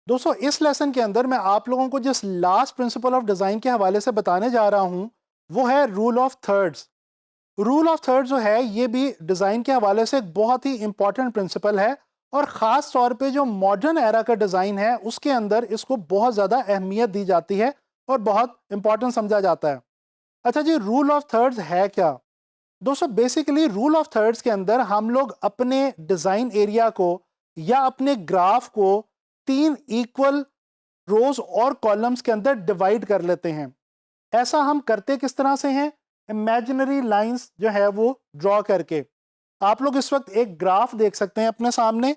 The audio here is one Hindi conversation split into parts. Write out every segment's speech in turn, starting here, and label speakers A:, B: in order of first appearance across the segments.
A: दोस्तों इस लेसन के अंदर मैं आप लोगों को जिस लास्ट प्रिंसिपल ऑफ डिज़ाइन के हवाले से बताने जा रहा हूं वो है rule of thirds. Rule of thirds जो है ये भी डिज़ाइन के हवाले से एक बहुत ही इंपॉर्टेंट प्रिंसिपल है और ख़ास तौर पे जो मॉडर्न एरा का डिज़ाइन है उसके अंदर इसको बहुत ज़्यादा अहमियत दी जाती है और बहुत इंपॉर्टेंट समझा जाता है। अच्छा जी, रूल ऑफ थर्ड्स है क्या? दोस्तों बेसिकली रूल ऑफ थर्ड्स के अंदर हम लोग अपने डिज़ाइन एरिया को या अपने ग्राफ को तीन इक्वल रोज और कॉलम्स के अंदर डिवाइड कर लेते हैं। ऐसा हम करते किस तरह से हैं? इमेजिनरी लाइंस जो है वो ड्रॉ करके। आप लोग इस वक्त एक ग्राफ देख सकते हैं अपने सामने।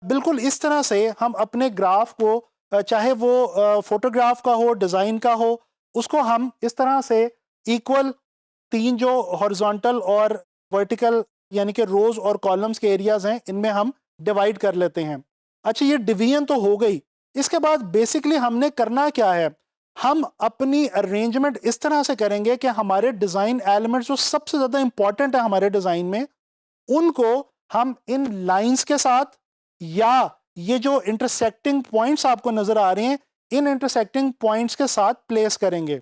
A: बिल्कुल इस तरह से हम अपने ग्राफ को चाहे वो फोटोग्राफ का हो, डिज़ाइन का हो, उसको हम इस तरह से इक्वल तीन जो हॉरिजॉन्टल और वर्टिकल यानी कि रोज और कॉलम्स के एरियाज हैं इनमें हम डिवाइड कर लेते हैं। अच्छा, ये डिवीजन तो हो गई। इसके बाद बेसिकली हमने करना क्या है? हम अपनी अरेंजमेंट इस तरह से करेंगे कि हमारे डिज़ाइन एलिमेंट्स जो सबसे ज़्यादा इंपॉर्टेंट है हमारे डिज़ाइन में, उनको हम इन लाइंस के साथ या ये जो इंटरसेक्टिंग पॉइंट्स आपको नजर आ रहे हैं इन इंटरसेक्टिंग पॉइंट्स के साथ प्लेस करेंगे।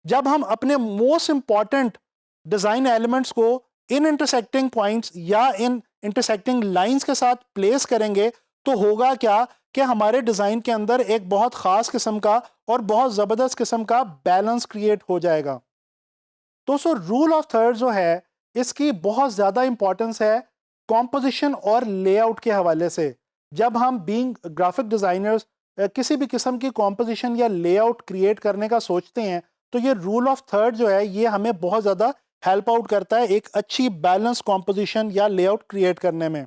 A: जब हम अपने मोस्ट इंपॉर्टेंट डिजाइन एलिमेंट्स को इन इंटरसेक्टिंग पॉइंट्स या इन इंटरसेक्टिंग लाइंस के साथ प्लेस करेंगे तो होगा क्या कि हमारे डिजाइन के अंदर एक बहुत खास किस्म का और बहुत जबरदस्त किस्म का बैलेंस क्रिएट हो जाएगा। दोस्तों रूल ऑफ थर्ड जो है इसकी बहुत ज़्यादा इंपॉर्टेंस है कॉम्पोजिशन और लेआउट के हवाले से। जब हम बीइंग ग्राफिक डिज़ाइनर्स किसी भी किस्म की कॉम्पोजिशन या लेआउट क्रिएट करने का सोचते हैं तो ये रूल ऑफ थर्ड जो है ये हमें बहुत ज़्यादा हेल्प आउट करता है एक अच्छी बैलेंस कॉम्पोजिशन या लेआउट क्रिएट करने में।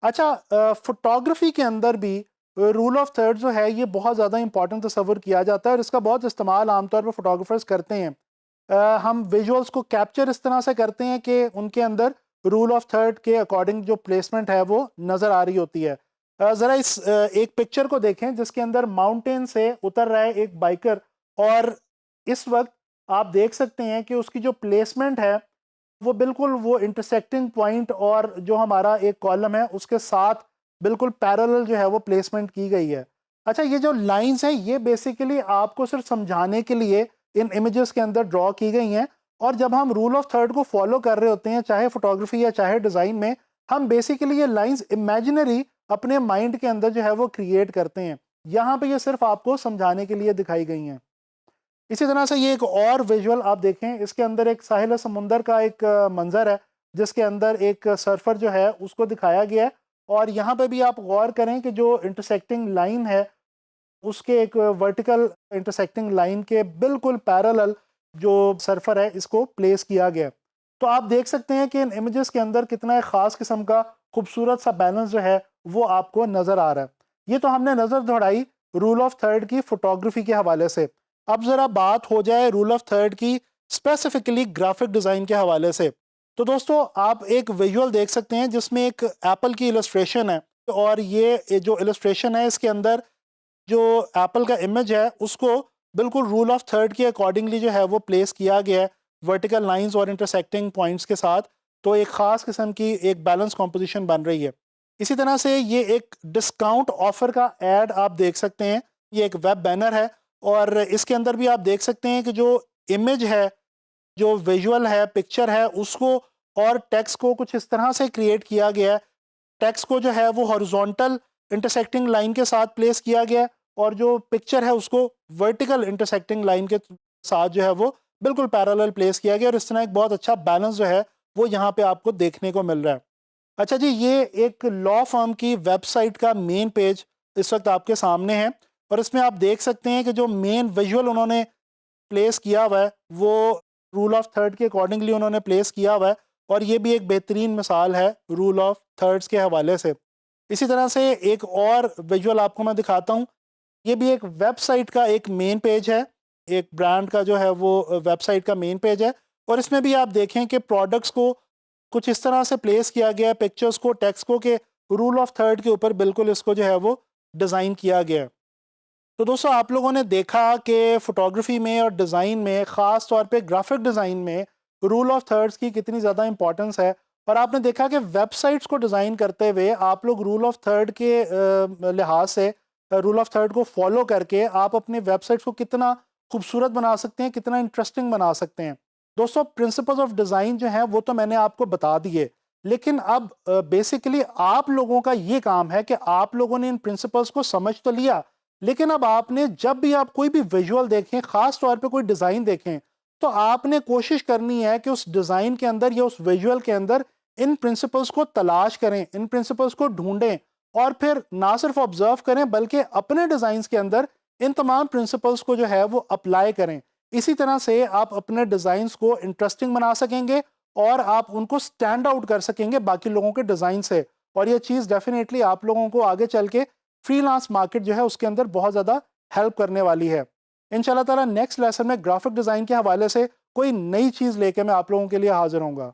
A: अच्छा, फोटोग्राफी के अंदर भी रूल ऑफ थर्ड जो है ये बहुत ज़्यादा इंपॉर्टेंट तस्वर किया जाता है और इसका बहुत इस्तेमाल आमतौर पर फोटोग्राफर्स करते हैं। हम विजुअल्स को कैप्चर इस तरह से करते हैं कि उनके अंदर रूल ऑफ थर्ड के अकॉर्डिंग जो प्लेसमेंट है वो नज़र आ रही होती है। ज़रा इस एक पिक्चर को देखें जिसके अंदर माउंटेन से उतर रहा है एक बाइकर और इस वक्त आप देख सकते हैं कि उसकी जो प्लेसमेंट है वो बिल्कुल वो इंटरसेक्टिंग पॉइंट और जो हमारा एक कॉलम है उसके साथ बिल्कुल पैरेलल जो है वो प्लेसमेंट की गई है। अच्छा, ये जो लाइंस हैं ये बेसिकली आपको सिर्फ समझाने के लिए इन इमेजेस के अंदर ड्रॉ की गई हैं और जब हम रूल ऑफ थर्ड को फॉलो कर रहे होते हैं चाहे फोटोग्राफी या चाहे डिज़ाइन में, हम बेसिकली ये लाइंस इमेजिनरी अपने माइंड के अंदर जो है वो क्रिएट करते हैं। यहाँ पे ये सिर्फ आपको समझाने के लिए दिखाई गई हैं। इसी तरह से ये एक और विजुअल आप देखें, इसके अंदर एक साहिल समुंदर का एक मंजर है जिसके अंदर एक सर्फर जो है उसको दिखाया गया है और यहाँ पे भी आप गौर करें कि जो इंटरसेक्टिंग लाइन है उसके एक वर्टिकल इंटरसेक्टिंग लाइन के बिल्कुल पैरेलल जो सर्फर है इसको प्लेस किया गया है। तो आप देख सकते हैं कि इन इमेजेस के अंदर कितना एक ख़ास किस्म का खूबसूरत सा बैलेंस जो है वो आपको नज़र आ रहा है। ये तो हमने नज़र दौड़ाई रूल ऑफ थर्ड की फोटोग्राफी के हवाले से। अब ज़रा बात हो जाए रूल ऑफ थर्ड की स्पेसिफिकली ग्राफिक डिज़ाइन के हवाले से। तो दोस्तों आप एक विजुअल देख सकते हैं जिसमें एक एप्पल की इलस्ट्रेशन है और ये जो इलस्ट्रेशन है इसके अंदर जो एप्पल का इमेज है उसको बिल्कुल रूल ऑफ थर्ड के अकॉर्डिंगली जो है वो प्लेस किया गया है वर्टिकल लाइंस और इंटरसेक्टिंग पॉइंट्स के साथ। तो एक ख़ास किस्म की एक बैलेंस कॉम्पोजिशन बन रही है। इसी तरह से ये एक डिस्काउंट ऑफर का एड आप देख सकते हैं। ये एक वेब बैनर है और इसके अंदर भी आप देख सकते हैं कि जो इमेज है, जो विजुअल है, पिक्चर है, उसको और टेक्स्ट को कुछ इस तरह से क्रिएट किया गया है। टेक्स्ट को जो है वो हॉरिजॉन्टल इंटरसेक्टिंग लाइन के साथ प्लेस किया गया है और जो पिक्चर है उसको वर्टिकल इंटरसेक्टिंग लाइन के साथ जो है वो बिल्कुल पैरेलल प्लेस किया गया और इस तरह एक बहुत अच्छा बैलेंस जो है वो यहाँ पे आपको देखने को मिल रहा है। अच्छा जी, ये एक लॉ फर्म की वेबसाइट का मेन पेज इस वक्त आपके सामने है और इसमें आप देख सकते हैं कि जो मेन विजुअल उन्होंने प्लेस किया हुआ है वो रूल ऑफ थर्ड के अकॉर्डिंगली उन्होंने प्लेस किया हुआ है और ये भी एक बेहतरीन मिसाल है रूल ऑफ थर्ड्स के हवाले से। इसी तरह से एक और विजुअल आपको मैं दिखाता हूँ। ये भी एक वेबसाइट का एक मेन पेज है, एक ब्रांड का जो है वो वेबसाइट का मेन पेज है और इसमें भी आप देखें कि प्रोडक्ट्स को कुछ इस तरह से प्लेस किया गया है, पिक्चर्स को, टेक्स्ट को, के रूल ऑफ थर्ड के ऊपर बिल्कुल इसको जो है वो डिज़ाइन किया गया है। तो दोस्तों आप लोगों ने देखा कि फोटोग्राफी में और डिज़ाइन में, ख़ास तौर पे ग्राफिक डिज़ाइन में रूल ऑफ थर्ड्स की कितनी ज़्यादा इंपॉर्टेंस है और आपने देखा कि वेबसाइट्स को डिज़ाइन करते हुए आप लोग रूल ऑफ थर्ड के लिहाज से रूल ऑफ थर्ड को फॉलो करके आप अपने वेबसाइट को कितना खूबसूरत बना सकते हैं, कितना इंटरेस्टिंग बना सकते हैं। दोस्तों, प्रिंसिपल्स ऑफ डिज़ाइन जो है वो तो मैंने आपको बता दिए, लेकिन अब बेसिकली आप लोगों का ये काम है कि आप लोगों ने इन प्रिंसिपल्स को समझ तो लिया, लेकिन अब आपने जब भी आप कोई भी विजुअल देखें, खास तौर पे कोई डिज़ाइन देखें, तो आपने कोशिश करनी है कि उस डिज़ाइन के अंदर या उस विजुअल के अंदर इन प्रिंसिपल्स को तलाश करें, इन प्रिंसिपल्स को ढूंढें और फिर ना सिर्फ ऑब्जर्व करें बल्कि अपने डिज़ाइंस के अंदर इन तमाम प्रिंसिपल्स को जो है वो अप्लाई करें। इसी तरह से आप अपने डिज़ाइंस को इंटरेस्टिंग बना सकेंगे और आप उनको स्टैंड आउट कर सकेंगे बाकी लोगों के डिज़ाइन से। और ये चीज़ डेफिनेटली आप लोगों को आगे चल के फ्रीलांस मार्केट जो है उसके अंदर बहुत ज़्यादा हेल्प करने वाली है। इंशाल्लाह ताला नेक्स्ट लेसन में ग्राफिक डिज़ाइन के हवाले से कोई नई चीज़ लेके मैं आप लोगों के लिए हाजिर होऊंगा।